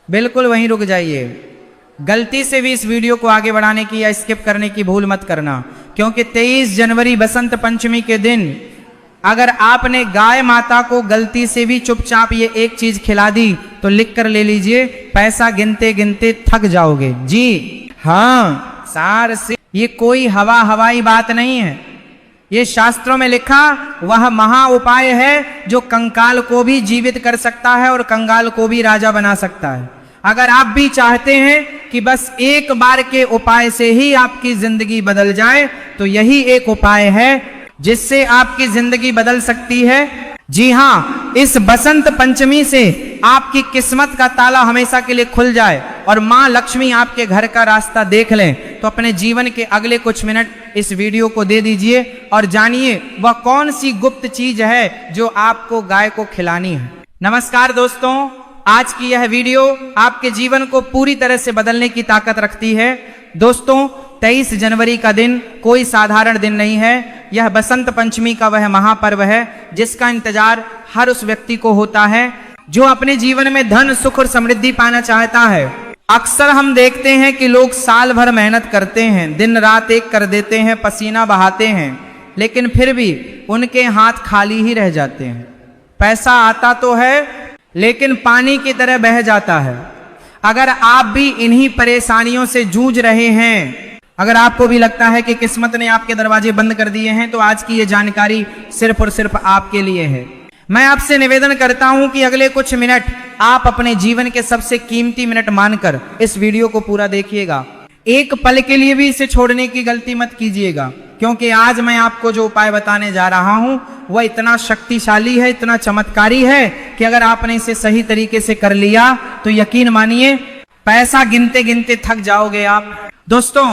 बिल्कुल वहीं रुक जाइए। गलती से भी इस वीडियो को आगे बढ़ाने की या स्किप करने की भूल मत करना, क्योंकि 23 जनवरी बसंत पंचमी के दिन अगर आपने गाय माता को गलती से भी चुपचाप ये एक चीज खिला दी तो लिख कर ले लीजिए, पैसा गिनते गिनते थक जाओगे। जी हाँ, सार से ये कोई हवाई बात नहीं है। ये शास्त्रों में लिखा वह महा उपाय है जो कंकाल को भी जीवित कर सकता है और कंगाल को भी राजा बना सकता है। अगर आप भी चाहते हैं कि बस एक बार के उपाय से ही आपकी जिंदगी बदल जाए तो यही एक उपाय है जिससे आपकी जिंदगी बदल सकती है। जी हाँ, इस बसंत पंचमी से आपकी किस्मत का ताला हमेशा के लिए खुल जाए और माँ लक्ष्मी आपके घर का रास्ता देख लें, तो अपने जीवन के अगले कुछ मिनट इस वीडियो को दे दीजिए और जानिए वह कौन सी गुप्त चीज है जो आपको गाय को खिलानी है। नमस्कार दोस्तों, आज की यह वीडियो आपके जीवन को पूरी तरह से बदलने की ताकत रखती है। दोस्तों, 23 जनवरी का दिन कोई साधारण दिन नहीं है। यह बसंत पंचमी का वह महापर्व है जिसका इंतजार हर उस व्यक्ति को होता है जो अपने जीवन में धन, सुख और समृद्धि पाना चाहता है। अक्सर हम देखते हैं कि लोग साल भर मेहनत करते हैं, दिन रात एक कर देते हैं, पसीना बहाते हैं, लेकिन फिर भी उनके हाथ खाली ही रह जाते हैं। पैसा आता तो है लेकिन पानी की तरह बह जाता है। अगर आप भी इन्हीं परेशानियों से जूझ रहे हैं, अगर आपको भी लगता है कि किस्मत ने आपके दरवाजे बंद कर दिए हैं, तो आज की ये जानकारी सिर्फ और सिर्फ आपके लिए है। मैं आपसे निवेदन करता हूं कि अगले कुछ मिनट आप अपने जीवन के सबसे कीमती मिनट मानकर इस वीडियो को पूरा देखिएगा। एक पल के लिए भी इसे छोड़ने की गलती मत कीजिएगा, क्योंकि आज मैं आपको जो उपाय बताने जा रहा हूं वह इतना शक्तिशाली है, इतना चमत्कारी है कि अगर आपने इसे सही तरीके से कर लिया तो यकीन मानिए पैसा गिनते गिनते थक जाओगे आप। दोस्तों,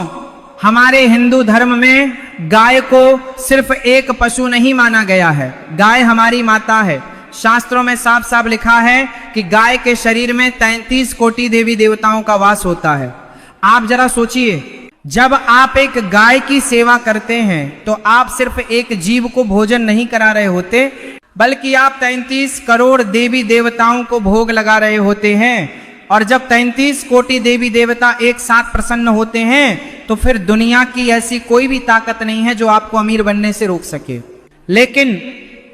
हमारे हिंदू धर्म में गाय को सिर्फ एक पशु नहीं माना गया है, गाय हमारी माता है। शास्त्रों में साफ साफ लिखा है कि गाय के शरीर में 33 कोटि देवी देवताओं का वास होता है। आप जरा सोचिए, जब आप एक गाय की सेवा करते हैं तो आप सिर्फ एक जीव को भोजन नहीं करा रहे होते, बल्कि आप 33 करोड़ देवी देवताओं को भोग लगा रहे होते हैं। और जब 33 कोटि देवी देवता एक साथ प्रसन्न होते हैं तो फिर दुनिया की ऐसी कोई भी ताकत नहीं है जो आपको अमीर बनने से रोक सके। लेकिन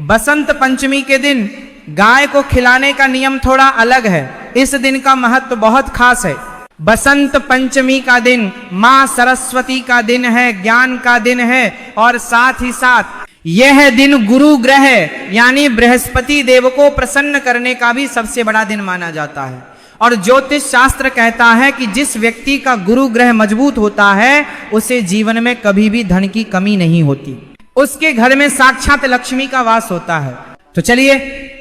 बसंत पंचमी के दिन गाय को खिलाने का नियम थोड़ा अलग है। इस दिन का महत्व बहुत खास है। बसंत पंचमी का दिन मां सरस्वती का दिन है, ज्ञान का दिन है, और साथ ही साथ यह दिन गुरु ग्रह यानी बृहस्पति देव को प्रसन्न करने का भी सबसे बड़ा दिन माना जाता है। और ज्योतिष शास्त्र कहता है कि जिस व्यक्ति का गुरु ग्रह मजबूत होता है उसे जीवन में कभी भी धन की कमी नहीं होती, उसके घर में साक्षात लक्ष्मी का वास होता है। तो चलिए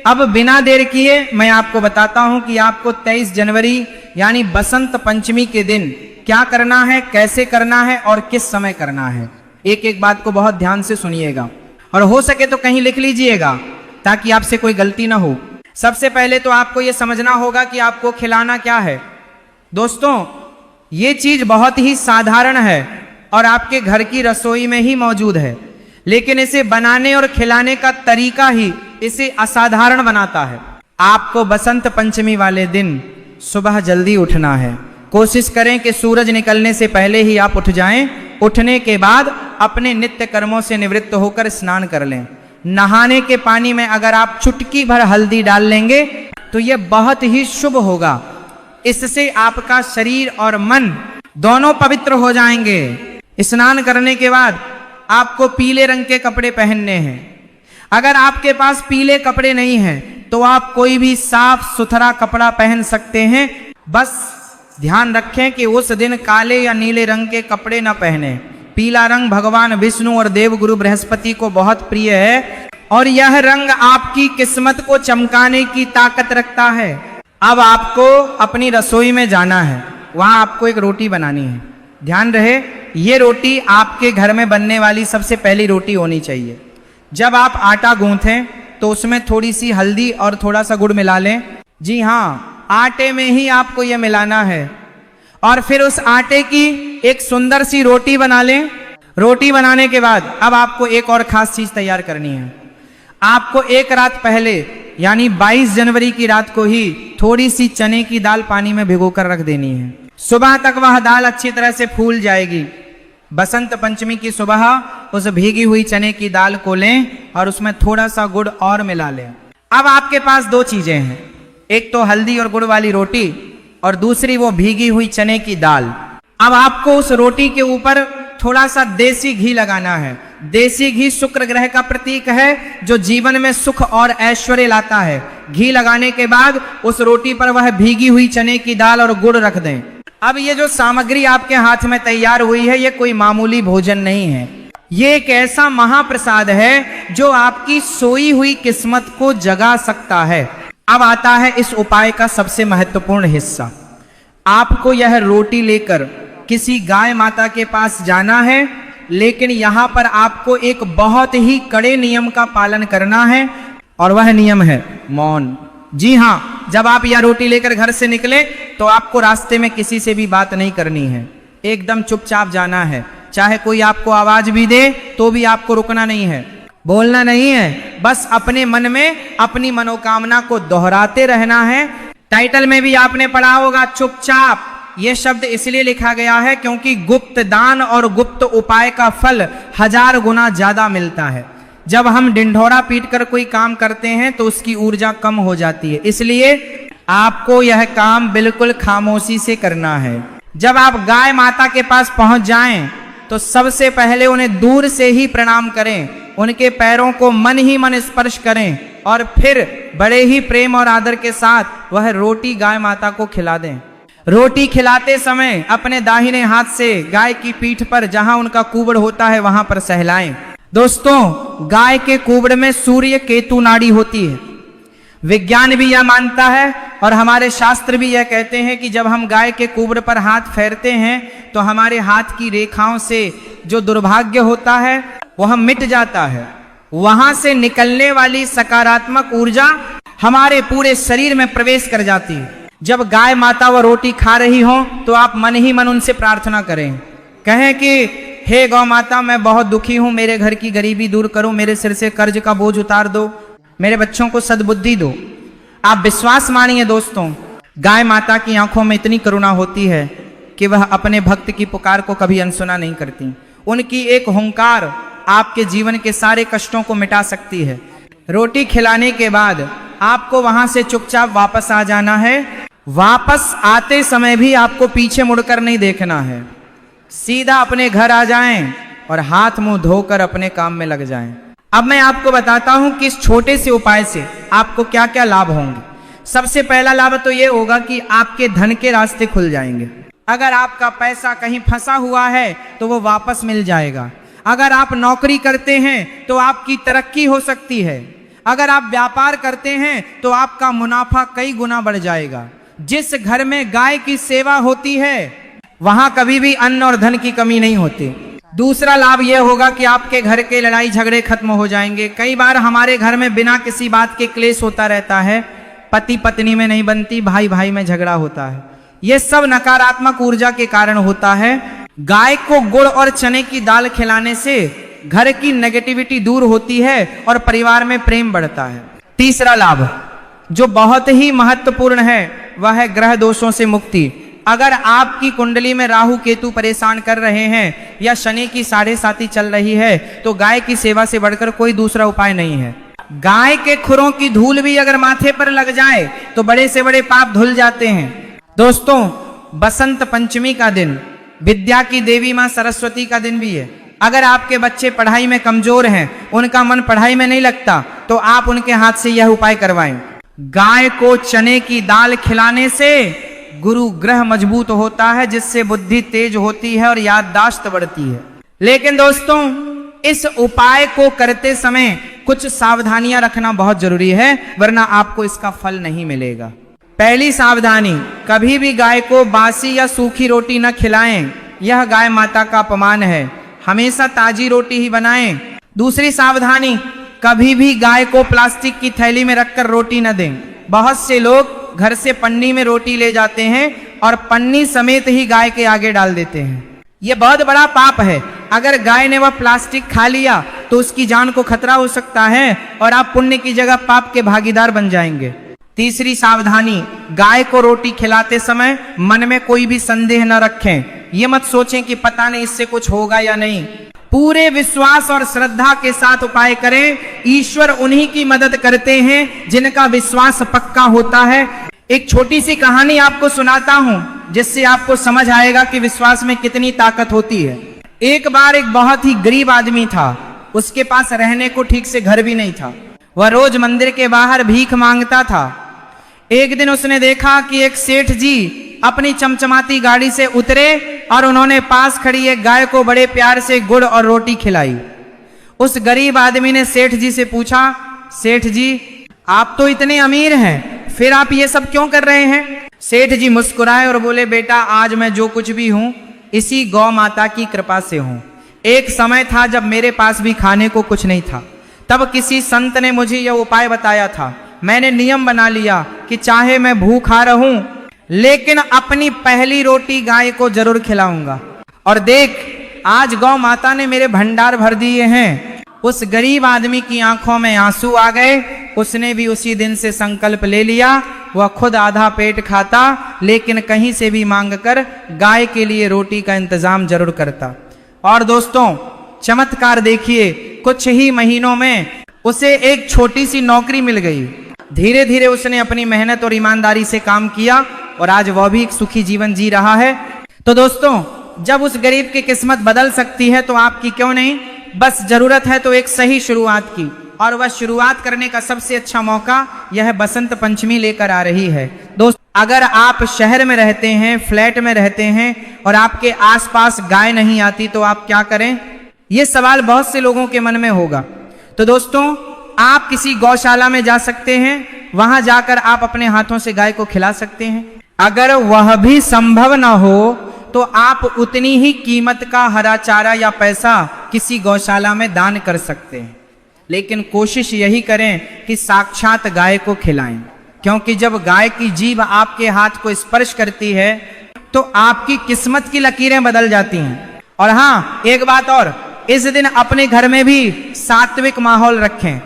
अब बिना देर किए मैं आपको बताता हूं कि आपको 23 जनवरी यानी बसंत पंचमी के दिन क्या करना है, कैसे करना है और किस समय करना है। एक एक बात को बहुत ध्यान से सुनिएगा और हो सके तो कहीं लिख लीजिएगा ताकि आपसे कोई गलती ना हो। सबसे पहले तो आपको यह समझना होगा कि आपको खिलाना क्या है। दोस्तों, ये चीज बहुत ही साधारण है और आपके घर की रसोई में ही मौजूद है, लेकिन इसे बनाने और खिलाने का तरीका ही इसे असाधारण बनाता है। आपको बसंत पंचमी वाले दिन सुबह जल्दी उठना है। कोशिश करें कि सूरज निकलने से पहले ही आप उठ जाएं। उठने के बाद अपने नित्य कर्मों से निवृत्त होकर स्नान कर लें। नहाने के पानी में अगर आप चुटकी भर हल्दी डाल लेंगे तो यह बहुत ही शुभ होगा। इससे आपका शरीर और मन दोनों पवित्र हो जाएंगे। स्नान करने के बाद आपको पीले रंग के कपड़े पहनने हैं। अगर आपके पास पीले कपड़े नहीं हैं तो आप कोई भी साफ सुथरा कपड़ा पहन सकते हैं। बस ध्यान रखें कि उस दिन काले या नीले रंग के कपड़े न पहने। पीला रंग भगवान विष्णु और देवगुरु बृहस्पति को बहुत प्रिय है और यह रंग आपकी किस्मत को चमकाने की ताकत रखता है। अब आपको अपनी रसोई में जाना है, वहां आपको एक रोटी बनानी है। ध्यान रहे, ये रोटी आपके घर में बनने वाली सबसे पहली रोटी होनी चाहिए। जब आप आटा गूंथें तो उसमें थोड़ी सी हल्दी और थोड़ा सा गुड़ मिला लें। जी हाँ, आटे में ही आपको यह मिलाना है और फिर उस आटे की एक सुंदर सी रोटी बना लें। रोटी बनाने के बाद अब आपको एक और खास चीज तैयार करनी है। आपको एक रात पहले यानी 22 जनवरी की रात को ही थोड़ी सी चने की दाल पानी में भिगोकर रख देनी है। सुबह तक वह दाल अच्छी तरह से फूल जाएगी। बसंत पंचमी की सुबह उस भीगी हुई चने की दाल को लें और उसमें थोड़ा सा गुड़ और मिला लें। अब आपके पास दो चीजें हैं, एक तो हल्दी और गुड़ वाली रोटी और दूसरी वो भीगी हुई चने की दाल। अब आपको उस रोटी के ऊपर थोड़ा सा देसी घी लगाना है। देसी घी शुक्र ग्रह का प्रतीक है जो जीवन में सुख और ऐश्वर्य लाता है। घी लगाने के बाद उस रोटी पर वह भीगी हुई चने की दाल और गुड़ रख दें। अब ये जो सामग्री आपके हाथ में तैयार हुई है, ये कोई मामूली भोजन नहीं है। ये एक ऐसा महाप्रसाद है जो आपकी सोई हुई किस्मत को जगा सकता है। अब आता है इस उपाय का सबसे महत्वपूर्ण हिस्सा। आपको यह रोटी लेकर किसी गाय माता के पास जाना है, लेकिन यहां पर आपको एक बहुत ही कड़े नियम का पालन करना है और वह नियम है मौन। जी हां, जब आप यह रोटी लेकर घर से निकले तो आपको रास्ते में किसी से भी बात नहीं करनी है, एकदम चुपचाप जाना है। चाहे कोई आपको आवाज भी दे तो भी आपको रुकना नहीं है, बोलना नहीं है, बस अपने मन में अपनी मनोकामना को दोहराते रहना है। टाइटल में भी आपने पढ़ा होगा चुपचाप। यह शब्द इसलिए लिखा गया है क्योंकि गुप्त दान और गुप्त उपाय का फल 1000 गुना ज्यादा मिलता है। जब हम डिंढोरा पीट कर कोई काम करते हैं तो उसकी ऊर्जा कम हो जाती है, इसलिए आपको यह काम बिल्कुल खामोशी से करना है। जब आप गाय माता के पास पहुंच जाएं तो सबसे पहले उन्हें दूर से ही प्रणाम करें, उनके पैरों को मन ही मन स्पर्श करें और फिर बड़े ही प्रेम और आदर के साथ वह रोटी गाय माता को खिला दें। रोटी खिलाते समय अपने दाहिने हाथ से गाय की पीठ पर जहां उनका कुबड़ होता है वहां पर सहलाएं। दोस्तों, गाय के कुबड़ में सूर्य केतु नाड़ी होती है। विज्ञान भी यह मानता है और हमारे शास्त्र भी यह कहते हैं कि जब हम गाय के कुबड़ पर हाथ फेरते हैं तो हमारे हाथ की रेखाओं से जो दुर्भाग्य होता है वह मिट जाता है। वहां से निकलने वाली सकारात्मक ऊर्जा हमारे पूरे शरीर में प्रवेश कर जाती है। जब गाय माता व रोटी खा रही हो तो आप मन ही मन उनसे प्रार्थना करें, कहें कि हे गौ माता, मैं बहुत दुखी हूं, मेरे घर की गरीबी दूर करो, मेरे सिर से कर्ज का बोझ उतार दो, मेरे बच्चों को सद्बुद्धि दो। आप विश्वास मानिए दोस्तों, गाय माता की आंखों में इतनी करुणा होती है कि वह अपने भक्त की पुकार को कभी अनसुना नहीं करती। उनकी एक हुंकार आपके जीवन के सारे कष्टों को मिटा सकती है। रोटी खिलाने के बाद आपको वहां से चुपचाप वापस आ जाना है। वापस आते समय भी आपको पीछे मुड़कर नहीं देखना है, सीधा अपने घर आ जाएं और हाथ मुंह धोकर अपने काम में लग जाएं। अब मैं आपको बताता हूं कि इस छोटे से उपाय से आपको क्या क्या लाभ होंगे। सबसे पहला लाभ तो यह होगा कि आपके धन के रास्ते खुल जाएंगे। अगर आपका पैसा कहीं फंसा हुआ है तो वो वापस मिल जाएगा। अगर आप नौकरी करते हैं तो आपकी तरक्की हो सकती है। अगर आप व्यापार करते हैं तो आपका मुनाफा कई गुना बढ़ जाएगा। जिस घर में गाय की सेवा होती है वहां कभी भी अन्न और धन की कमी नहीं होती। दूसरा लाभ यह होगा कि आपके घर के लड़ाई झगड़े खत्म हो जाएंगे। कई बार हमारे घर में बिना किसी बात के क्लेश होता रहता है, पति पत्नी में नहीं बनती, भाई भाई में झगड़ा होता है। यह सब नकारात्मक ऊर्जा के कारण होता है। गाय को गुड़ और चने की दाल खिलाने से घर की नेगेटिविटी दूर होती है और परिवार में प्रेम बढ़ता है। तीसरा लाभ जो बहुत ही महत्वपूर्ण है वह है ग्रह दोषों से मुक्ति। अगर आपकी कुंडली में राहु केतु परेशान कर रहे हैं या शनि की 7.5 चल रही है तो गाय की सेवा से बढ़कर कोई दूसरा उपाय नहीं है। गाय के खुरों की धूल भी अगर माथे पर लग जाए तो बड़े से बड़े पाप धुल जाते हैं। दोस्तों, बसंत पंचमी का दिन विद्या की देवी मां सरस्वती का दिन भी है। अगर आपके बच्चे पढ़ाई में कमजोर हैं, उनका मन पढ़ाई में नहीं लगता, तो आप उनके हाथ से यह उपाय करवाएं। गाय को चने की दाल खिलाने से गुरु ग्रह मजबूत होता है, जिससे बुद्धि तेज होती है और याददाश्त बढ़ती है। लेकिन दोस्तों, इस उपाय को करते समय कुछ सावधानियां रखना बहुत जरूरी है, वरना आपको इसका फल नहीं मिलेगा। पहली सावधानी, कभी भी गाय को बासी या सूखी रोटी न खिलाएं, यह गाय माता का अपमान है। हमेशा ताजी रोटी ही बनाएं। दूसरी सावधानी, कभी भी गाय को प्लास्टिक की थैली में रखकर रोटी न दें। बहुत से लोग घर से पन्नी में रोटी ले जाते हैं और पन्नी समेत ही गाय के आगे डाल देते हैं। यह बहुत बड़ा पाप है। अगर गाय ने वह प्लास्टिक खा लिया तो उसकी जान को खतरा हो सकता है और आप पुण्य की जगह पाप के भागीदार बन जाएंगे। तीसरी सावधानी, गाय को रोटी खिलाते समय मन में कोई भी संदेह न रखें। ये मत सोचें कि पता नहीं इससे कुछ होगा या नहीं। पूरे विश्वास और श्रद्धा के साथ उपाय करें। ईश्वर उन्हीं की मदद करते हैं जिनका विश्वास पक्का होता है। एक छोटी सी कहानी आपको सुनाता हूं जिससे आपको समझ आएगा कि विश्वास में कितनी ताकत होती है। एक बार एक बहुत ही गरीब आदमी था, उसके पास रहने को ठीक से घर भी नहीं था। वह रोज मंदिर के बाहर भीख मांगता था। एक दिन उसने देखा कि एक सेठ जी अपनी चमचमाती गाड़ी से उतरे और उन्होंने पास खड़ी एक गाय को बड़े प्यार से गुड़ और रोटी खिलाई। उस गरीब आदमी ने सेठ जी से पूछा, सेठ जी आप तो इतने अमीर हैं, फिर आप ये सब क्यों कर रहे हैं? सेठ जी मुस्कुराए और बोले, बेटा आज मैं जो कुछ भी हूं इसी गौ माता की कृपा से हूं। एक समय था जब मेरे पास भी खाने को कुछ नहीं था, तब किसी संत ने मुझे यह उपाय बताया था। मैंने नियम बना लिया कि चाहे मैं भूखा रहूं लेकिन अपनी पहली रोटी गाय को जरूर खिलाऊंगा। और देख आज गौ माता ने मेरे भंडार भर दिए हैं। उस गरीब आदमी की आंखों में आंसू आ गए। उसने भी उसी दिन से संकल्प ले लिया, वह खुद आधा पेट खाता लेकिन कहीं से भी मांगकर गाय के लिए रोटी का इंतजाम जरूर करता। और दोस्तों चमत्कार देखिए, कुछ ही महीनों में उसे एक छोटी सी नौकरी मिल गई। धीरे धीरे उसने अपनी मेहनत और ईमानदारी से काम किया और आज वह भी एक सुखी जीवन जी रहा है। तो दोस्तों जब उस गरीब की किस्मत बदल सकती है तो आपकी क्यों नहीं? बस जरूरत है तो एक सही शुरुआत की, और वह शुरुआत करने का सबसे अच्छा मौका यह बसंत पंचमी लेकर आ रही है। दोस्त अगर आप शहर में रहते हैं, फ्लैट में रहते हैं और आपके आसपास गाय नहीं आती तो आप क्या करें? ये सवाल बहुत से लोगों के मन में होगा। तो दोस्तों आप किसी गौशाला में जा सकते हैं, वहां जाकर आप अपने हाथों से गाय को खिला सकते हैं। अगर वह भी संभव ना हो तो आप उतनी ही कीमत का हरा चारा या पैसा किसी गौशाला में दान कर सकते हैं, लेकिन कोशिश यही करें कि साक्षात गाय को खिलाएं, क्योंकि जब गाय की जीभ आपके हाथ को स्पर्श करती है तो आपकी किस्मत की लकीरें बदल जाती हैं। और हाँ एक बात और, इस दिन अपने घर में भी सात्विक माहौल रखें।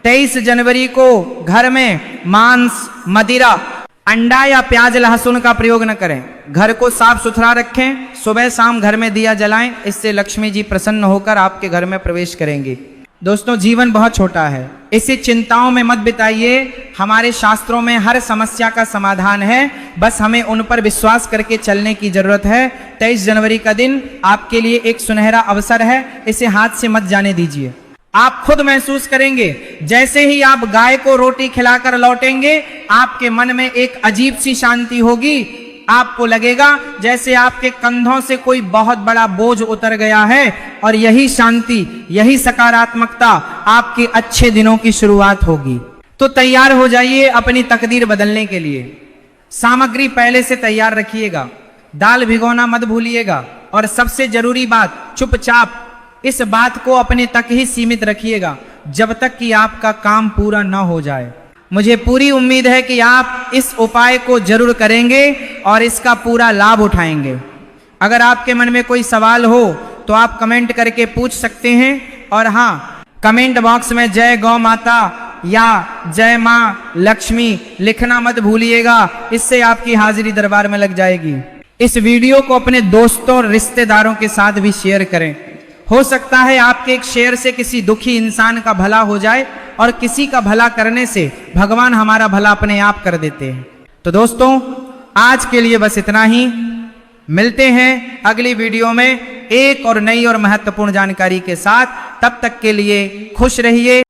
23 जनवरी को घर में मांस, मदिरा, अंडा या प्याज लहसुन का प्रयोग न करें। घर को साफ सुथरा रखें, सुबह शाम घर में दिया जलाएं, इससे लक्ष्मी जी प्रसन्न होकर आपके घर में प्रवेश करेंगी। दोस्तों जीवन बहुत छोटा है, इसे चिंताओं में मत बिताइए। हमारे शास्त्रों में हर समस्या का समाधान है, बस हमें उन पर विश्वास करके चलने की जरूरत है। 23 जनवरी का दिन आपके लिए एक सुनहरा अवसर है, इसे हाथ से मत जाने दीजिए। आप खुद महसूस करेंगे जैसे ही आप गाय को रोटी खिलाकर लौटेंगे आपके मन में एक अजीब सी शांति होगी। आपको लगेगा जैसे आपके कंधों से कोई बहुत बड़ा बोझ उतर गया है, और यही शांति, यही सकारात्मकता आपके अच्छे दिनों की शुरुआत होगी। तो तैयार हो जाइए अपनी तकदीर बदलने के लिए। सामग्री पहले से तैयार रखिएगा, दाल भिगोना मत भूलिएगा, और सबसे जरूरी बात, चुपचाप इस बात को अपने तक ही सीमित रखिएगा जब तक कि आपका काम पूरा न हो जाए। मुझे पूरी उम्मीद है कि आप इस उपाय को जरूर करेंगे और इसका पूरा लाभ उठाएंगे। अगर आपके मन में कोई सवाल हो तो आप कमेंट करके पूछ सकते हैं। और हाँ, कमेंट बॉक्स में जय गौ माता या जय माँ लक्ष्मी लिखना मत भूलिएगा, इससे आपकी हाजिरी दरबार में लग जाएगी। इस वीडियो को अपने दोस्तों और रिश्तेदारों के साथ भी शेयर करें। हो सकता है आपके एक शेयर से किसी दुखी इंसान का भला हो जाए, और किसी का भला करने से भगवान हमारा भला अपने आप कर देते हैं। तो दोस्तों आज के लिए बस इतना ही। मिलते हैं अगली वीडियो में एक और नई और महत्वपूर्ण जानकारी के साथ। तब तक के लिए खुश रहिए।